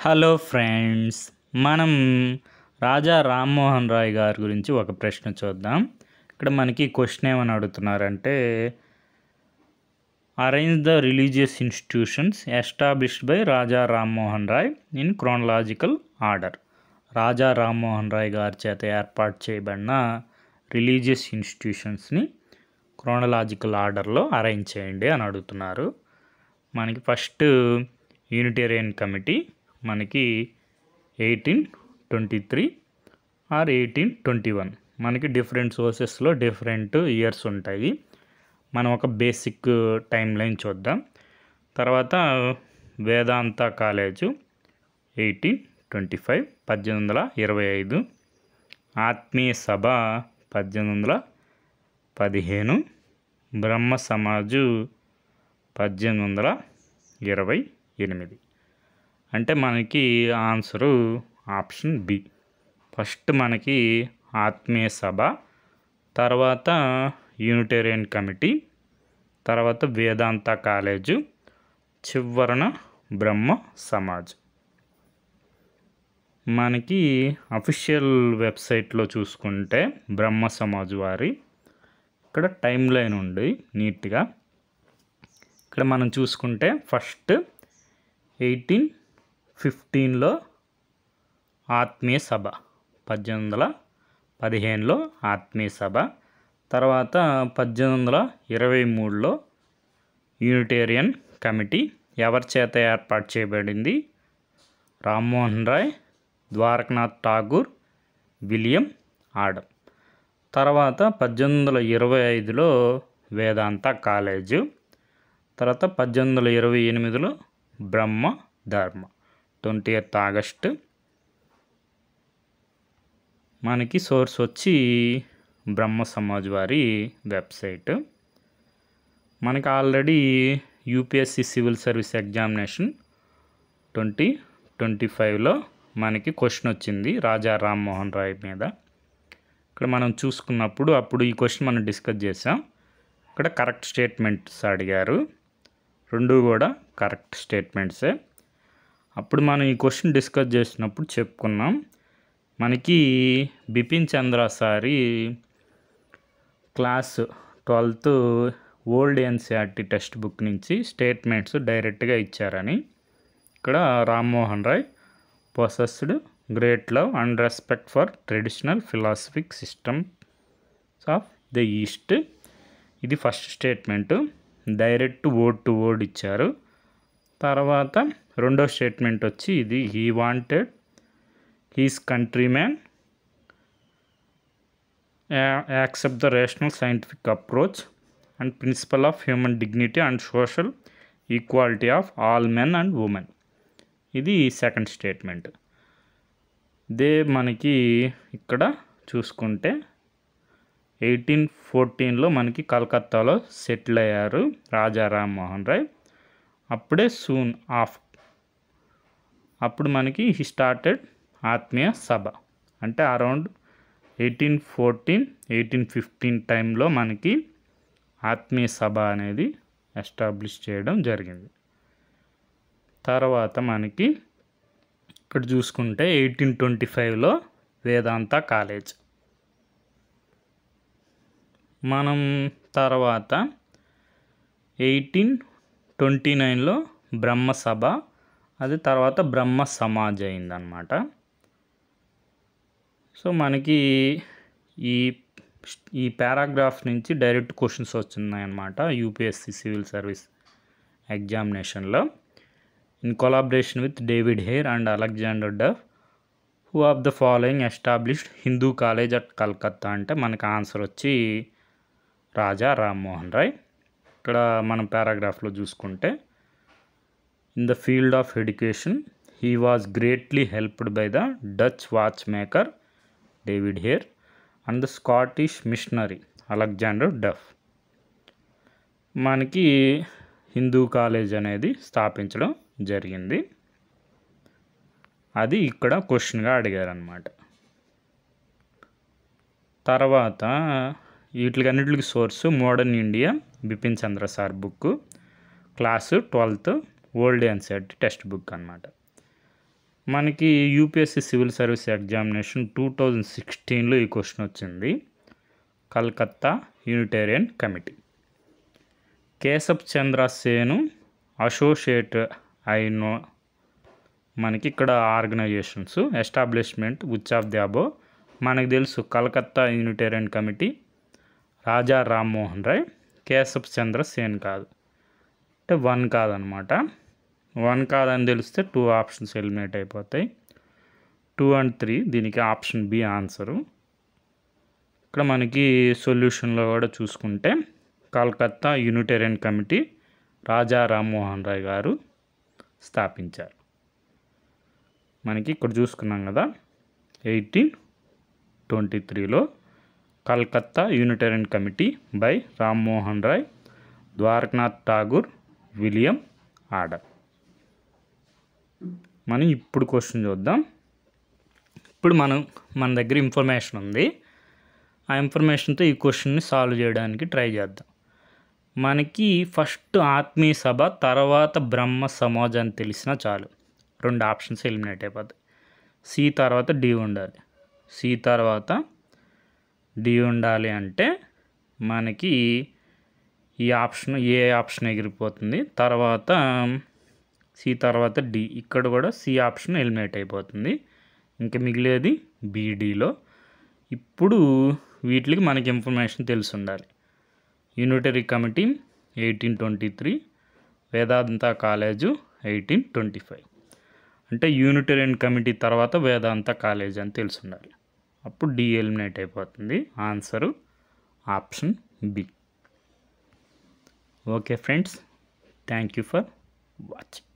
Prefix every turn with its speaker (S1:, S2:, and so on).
S1: Hello friends, మనం రాజా రామ్మోహన్ రాయ్ గారి గురించి ఒక ప్రశ్న చూద్దాం. ఇక్కడ మనకి క్వశ్చన్ ఏమని అడుగుతున్నారంటే, arrange the religious institutions established by Raja Rammohan Roy in chronological order. Raja Rammohan Roy గారి చేత ఏర్పాటు చేయబడిన రిలీజియస్ ఇన్స్టిట్యూషన్స్ని క్రోనలాజికల్ ఆర్డర్లో అరేంజ్ చేయండి అని అడుగుతున్నారు. మనకి ఫస్ట్ యూనిటేరియన్ కమిటీ మనకి 1823 ఆర్ 1821. మనకి డిఫరెంట్ సోర్సెస్లో డిఫరెంట్ ఇయర్స్ ఉంటాయి. మనం ఒక బేసిక్ టైం లైన్ చూద్దాం. తర్వాత వేదాంత కాలేజు 1825 1825, ఆత్మీయ సభ 1815, బ్రహ్మ సమాజు 1828. అంటే మనకి ఆన్సరు ఆప్షన్ బి. ఫస్ట్ మనకి ఆత్మీయ సభ, తర్వాత యూనిటేరియన్ కమిటీ, తర్వాత వేదాంత కాలేజు, చివరన బ్రహ్మ సమాజ్. మనకి అఫీషియల్ వెబ్సైట్లో చూసుకుంటే బ్రహ్మ సమాజ్ వారి ఇక్కడ టైం లైన్ ఉంది నీట్గా. ఇక్కడ మనం చూసుకుంటే ఫస్ట్ 1815లో ఆత్మీయ సభ, 1815లో ఆత్మీయ సభ, తర్వాత 1823లో యూనిటేరియన్ కమిటీ ఎవరి చేత ఏర్పాటు చేయబడింది? Rammohan Roy, Dwarkanath Tagore, William Adam. తర్వాత 1825లో వేదాంత కాలేజు, తర్వాత 1828లో బ్రహ్మ ధర్మ 20th ఆగస్టు. మనకి సోర్స్ వచ్చి బ్రహ్మ సమాజ్ వారి వెబ్సైట్. మనకి already UPSC civil service examination 2025లో మనకి క్వశ్చన్ వచ్చింది రాజా రామ్మోహన్ రాయ్ మీద. ఇక్కడ మనం చూసుకున్నప్పుడు అప్పుడు ఈ క్వశ్చన్ మనం డిస్కస్ చేసాం. ఇక్కడ కరెక్ట్ స్టేట్మెంట్స్ అడిగారు, రెండు కూడా కరెక్ట్ స్టేట్మెంట్సే. అప్పుడు మనం ఈ క్వశ్చన్ డిస్కస్ చేసినప్పుడు చెప్పుకున్నాం, మనకి బిపిన్ చంద్ర సారి class 12th old NCERT text book నుంచి స్టేట్మెంట్స్ డైరెక్ట్గా ఇచ్చారని. ఇక్కడ Rammohan Roy possessed great love and respect for traditional philosophic systems of the east. ఇది first statement, direct word to word ఇచ్చారు. తర్వాత రెండో స్టేట్మెంట్ వచ్చి ఇది, he wanted his countrymen accept the rational scientific approach and principle of human dignity and social equality of all men and women. ఇది second statement. ఇదే మనకి ఇక్కడ చూసుకుంటే 1814లో మనకి కలకత్తాలో సెటిల్ అయ్యారు రాజా రామ్మోహన్ రాయ్. అప్పుడే సూన్ ఆఫ్ అప్పుడు మనకి హీ స్టార్టెడ్ ఆత్మీయ సభ. అంటే అరౌండ్ 1814-1815 టైంలో మనకి ఆత్మీయ సభ అనేది ఎస్టాబ్లిష్ చేయడం జరిగింది. తర్వాత మనకి ఇక్కడ చూసుకుంటే 1825లో వేదాంత కాలేజ్. మనం తర్వాత 1829లో బ్రహ్మ సభ, అది తర్వాత బ్రహ్మ సమాజ్ అయిందనమాట. సో మనకి ఈ పారాగ్రాఫ్ నుంచి డైరెక్ట్ క్వశ్చన్స్ వస్తున్నాయన్నమాట యూపీఎస్సీ సివిల్ సర్వీస్ ఎగ్జామినేషన్లో. In collaboration with David Hare and Alexander Duff, who of the following established Hindu college at Calcutta. అంటే మనకి ఆన్సర్ వచ్చి రాజా రామ్మోహన్ రాయ్. ఇక్కడ మనం పారాగ్రాఫ్లో చూసుకుంటే, in the field of education he was greatly helped by the Dutch watch maker David Hare and the Scottish missionary Alexander Duff. మనకి Hindu college అనేది స్థాపించడం జరిగింది. అది ఇక్కడ క్వశ్చన్గా అడిగారనమాట. తర్వాత వీటికన్నిటికి source modern India Bipin Chandra sir book, class 12th old NCERT text book అన్నమాట. మనకి యూపీఎస్సీ సివిల్ సర్వీస్ ఎగ్జామినేషన్ 2016లో ఈ క్వశ్చన్ వచ్చింది. Calcutta unitarian committee. Keshab Chandra Sen associate అయిన మనకి ఇక్కడ organisations establishment which of the above. మనకు తెలుసు కలకత్తా యూనిటేరియన్ కమిటీ రాజా రామ్మోహన్ రాయ్, కేశబ్ చంద్ర సేన్ కాదు, అంటే 1 కాదనమాట. 1 కాదని తెలిస్తే 2 ఆప్షన్స్ ఎలిమినేట్ అయిపోతాయి. 2 and 3 దీనికి ఆప్షన్ బి ఆన్సరు. ఇక్కడ మనకి సొల్యూషన్లో కూడా చూసుకుంటే కలకత్తా యూనిటేరియన్ కమిటీ రాజా రామ్మోహన్ రాయ్ గారు స్థాపించారు. మనకి ఇక్కడ చూసుకున్నాం కదా 1823లో Calcutta unitarian committee by Rammohan Roy, Dwarkanath Tagore, William ఆర్డర్. మనం ఇప్పుడు క్వశ్చన్ చూద్దాం. ఇప్పుడు మన దగ్గర ఇన్ఫర్మేషన్ ఉంది. ఆ ఇన్ఫర్మేషన్తో ఈ క్వశ్చన్ని సాల్వ్ చేయడానికి ట్రై చేద్దాం. మనకి ఫస్ట్ ఆత్మీయ సభ, తర్వాత బ్రహ్మ సమాజ్ అని తెలిసినా చాలు, 2 ఆప్షన్స్ ఎలిమినేట్ అయిపోతాయి. సి తర్వాత డి ఉండాలి. సి తర్వాత డి ఉండాలి అంటే మనకి ఈ ఆప్షన్ ఏ ఆప్షన్ ఎగిరిపోతుంది. తర్వాత సి తర్వాత డి, ఇక్కడ కూడా సి ఆప్షన్ ఎలిమినేట్ అయిపోతుంది. ఇంకా మిగిలేది బీడీలో. ఇప్పుడు వీటికి మనకి ఇన్ఫర్మేషన్ తెలిసి ఉండాలి. యూనిటరీ కమిటీ 1823, వేదాంత కాలేజు 1825. అంటే యూనిటరియన్ కమిటీ తర్వాత వేదాంత కాలేజ్ అని తెలిసి ఉండాలి. అప్పుడు డి ఎలిమినేట్ అయిపోతుంది. Answer option B. Okay friends, thank you for watching.